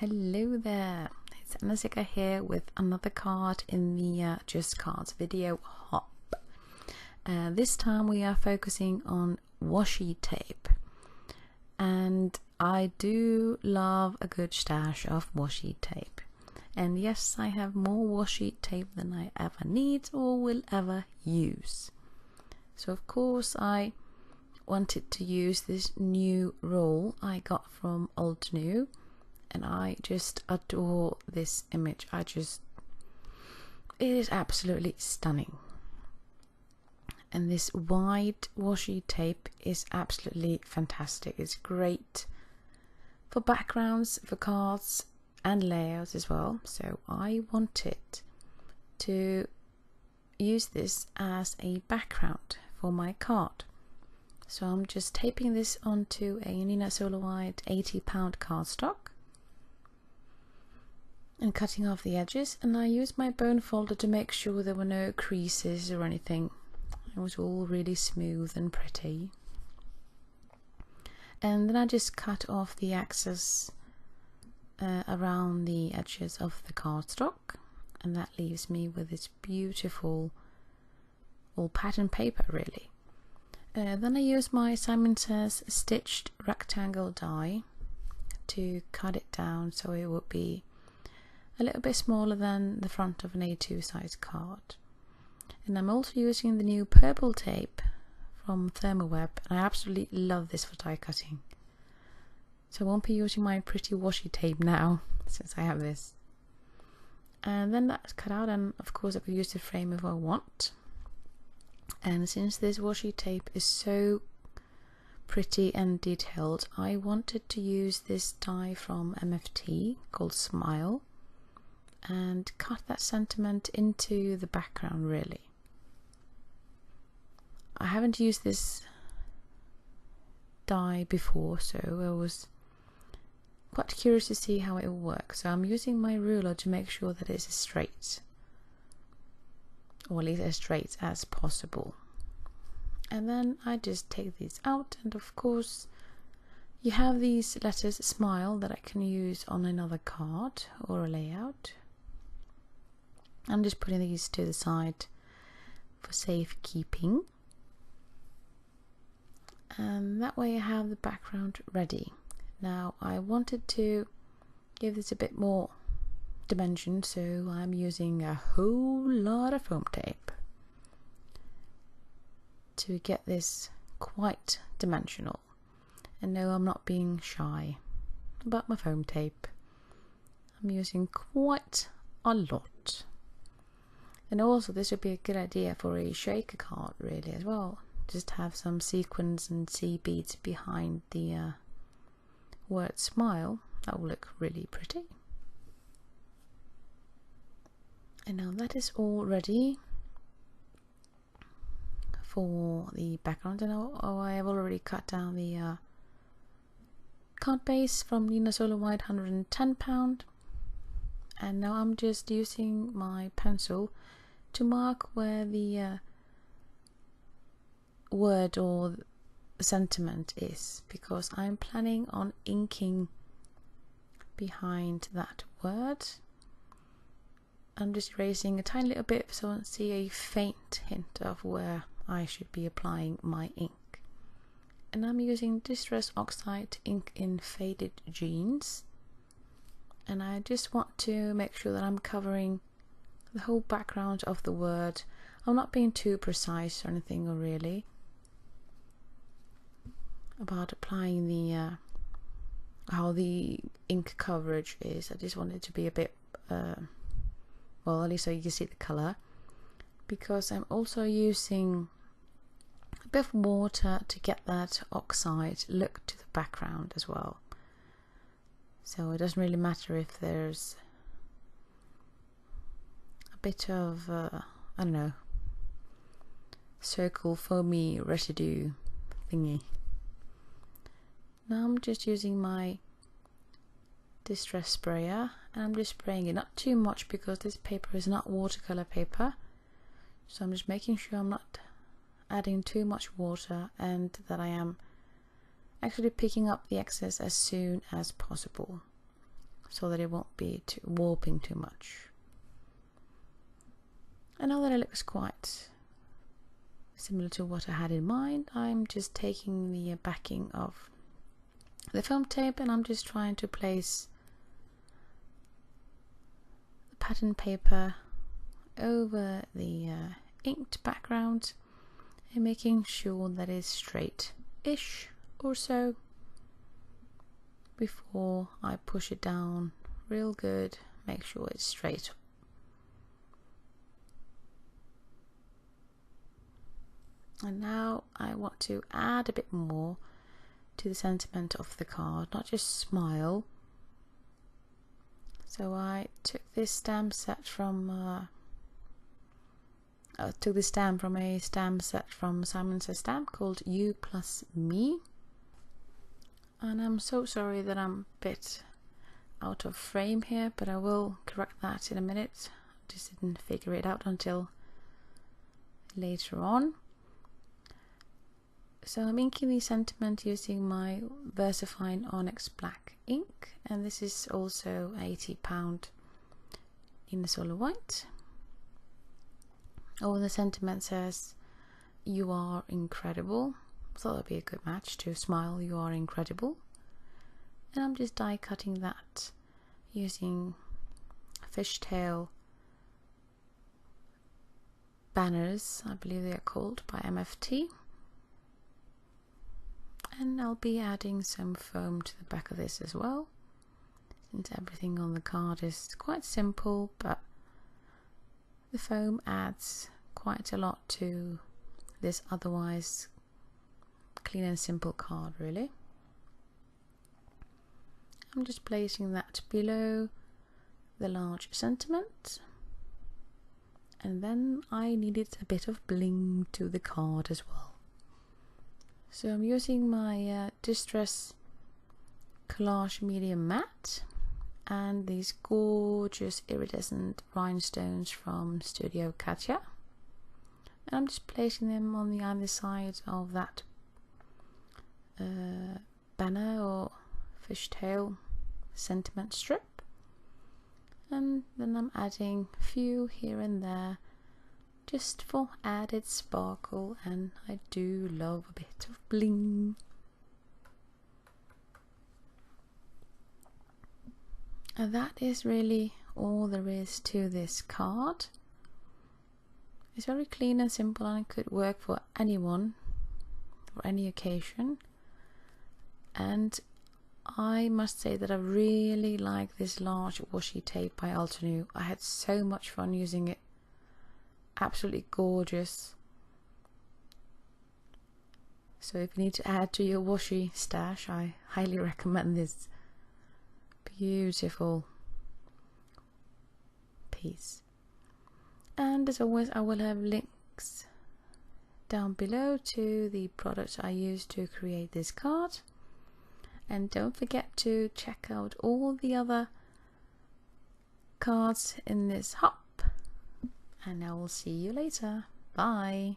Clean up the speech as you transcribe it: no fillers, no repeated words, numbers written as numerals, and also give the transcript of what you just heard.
Hello there, it's Anasika here with another card in the Just Cards video hop. This time we are focusing on washi tape, and I do love a good stash of washi tape. And yes, I have more washi tape than I ever need or will ever use. So of course I wanted to use this new roll I got from Altenew. And I just adore this image. It is absolutely stunning. And this wide washi tape is absolutely fantastic. It's great for backgrounds, for cards and layouts as well. So I wanted to use this as a background for my card. So I'm just taping this onto a Neenah Solo Wide 80-pound cardstock and cutting off the edges, and I used my bone folder to make sure there were no creases or anything. It was all really smooth and pretty. And then I just cut off the excess around the edges of the cardstock, and that leaves me with this beautiful all pattern paper really. Then I used my Simon Says stitched rectangle die to cut it down so it would be a little bit smaller than the front of an A2 size card. And I'm also using the new purple tape from Thermoweb, and I absolutely love this for die cutting. So I won't be using my pretty washi tape now since I have this. And then that's cut out, and of course I could use the frame if I want. And since this washi tape is so pretty and detailed, I wanted to use this die from MFT called Smile and cut that sentiment into the background really. I haven't used this die before, so I was quite curious to see how it will work. So I'm using my ruler to make sure that it's as straight, or at least as straight as possible. And then I just take these out, and of course you have these letters Smile that I can use on another card or a layout. I'm just putting these to the side for safekeeping, and that way I have the background ready. Now I wanted to give this a bit more dimension, so I'm using a whole lot of foam tape to get this quite dimensional. And no, I'm not being shy about my foam tape. I'm using quite a lot. And also this would be a good idea for a shaker card really as well. Just have some sequins and sea beads behind the word Smile. That will look really pretty. And now that is all ready for the background. And I have already cut down the card base from Neenah Solo Wide 110-pound. And now I'm just using my pencil to mark where the word or the sentiment is, because I'm planning on inking behind that word. I'm just erasing a tiny little bit so I can see a faint hint of where I should be applying my ink. And I'm using Distress Oxide ink in Faded Jeans, and I just want to make sure that I'm covering the whole background of the word. I'm not being too precise or anything really about applying the how the ink coverage is. I just want it to be a bit well, at least so you can see the color, because I'm also using a bit of water to get that oxide look to the background as well. So it doesn't really matter if there's a bit of I don't know, circle foamy residue thingy. Now I'm just using my distress sprayer, and I'm just spraying it, not too much because this paper is not watercolor paper, so I'm just making sure I'm not adding too much water, and that I am actually picking up the excess as soon as possible. so that it won't be warping too much. And now that it looks quite similar to what I had in mind, I'm just taking the backing of the film tape and I'm just trying to place the pattern paper over the inked background and making sure that it's straight-ish or so before I push it down real good. Make sure it's straight. And now I want to add a bit more to the sentiment of the card, not just smile. So I took this stamp set from a stamp set from Simon Says Stamp called You Plus Me. And I'm so sorry that I'm a bit out of frame here, but I will correct that in a minute. I just didn't figure it out until later on. So I'm inking the sentiment using my VersaFine Onyx Black ink, and this is also £80 in the Solar White. Oh, the sentiment says, "You are incredible." I thought that'd be a good match to smile, "You are incredible." And I'm just die cutting that using FISHTAIL banners, I believe they are called, by MFT. And I'll be adding some foam to the back of this as well, since everything on the card is quite simple, but the foam adds quite a lot to this otherwise clean and simple card, really. I'm just placing that below the large sentiment, and then I needed a bit of bling to the card as well. So I'm using my Distress Collage Medium Matte and these gorgeous iridescent rhinestones from Studio Katia, and I'm just placing them on the other side of that banner or fishtail sentiment strip, and then I'm adding a few here and there just for added sparkle, and I do love a bit of bling. And that is really all there is to this card. It's very clean and simple, and it could work for anyone, for any occasion. And I must say that I really like this large washi tape by Altenew. I had so much fun using it. Absolutely gorgeous. So if you need to add to your washi stash, I highly recommend this beautiful piece. And as always, I will have links down below to the products I used to create this card. And don't forget to check out all the other cards in this hop. And I will see you later. Bye.